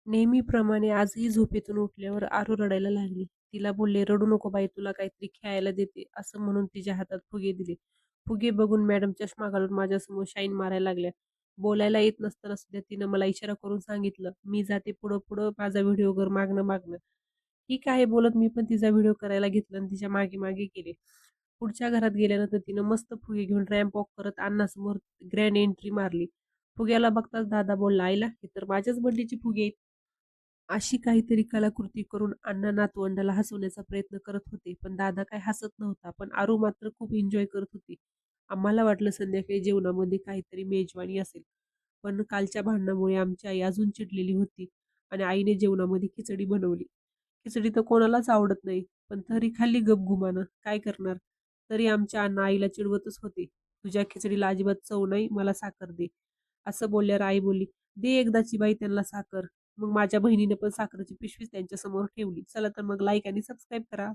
नेहमीप्रमाणे आजही झोपेतून उठल्यावर आरू रडायला लागली. तिला बोलले, "रडू नको बाई, तुला काहीतरी खेळायला देते," असं म्हणून तिच्या हातात फुगे दिले. फुगे बघून मॅडम चष्मा घालून माझ्यासमोर शाईन मारायला लागल्या. बोलायला येत नसताना सुद्धा तिनं मला इशारा करून सांगितलं, "मी जाते पुढं-पुढं, माझा व्हिडिओ कर मागणं-मागणं." ठीक आहे बोलत मी पण तिचा व्हिडिओ करायला घेतला आणि तिच्या मागे-मागे गेले. पुढच्या घरात गेल्यानंतर तिनं मस्त फुगे घेऊन रॅम्प वॉक करत अण्णासमोर ग्रँड एंट्री मारली. फुग्याला बघताच दादा बोलला, "आईला, हे तर माझ्याच बर्थडेची फुगे आहेत." अशी काहीतरी कलाकृती करून अण्णा नातवंडाला हसवण्याचा प्रयत्न करत होते, पण दादा काय हसत नव्हता. पण आरू मात्र खूप एन्जॉय करत होती. आम्हाला वाटलं संध्याकाळी जेवणामध्ये काहीतरी मेजवानी असेल, पण कालच्या भांडणामुळे आमची आई अजून चिडलेली होती आणि आईने जेवणामध्ये खिचडी बनवली. खिचडी तर कोणालाच आवडत नाही, पण तरी खाल्ली गपगुमानं. काय करणार? तरी आमच्या अण्णा आईला चिडवतच होते, "तुझ्या खिचडीला अजिबात चव नाही, मला साखर दे." असं बोलल्यावर आई बोलली, "दे एकदाची बाई त्यांना साखर." मग माझ्या बहिणीने पण साखरेची पिशवीच त्यांच्यासमोर ठेवली. चला तर मग लाईक आणि सबस्क्राईब करा.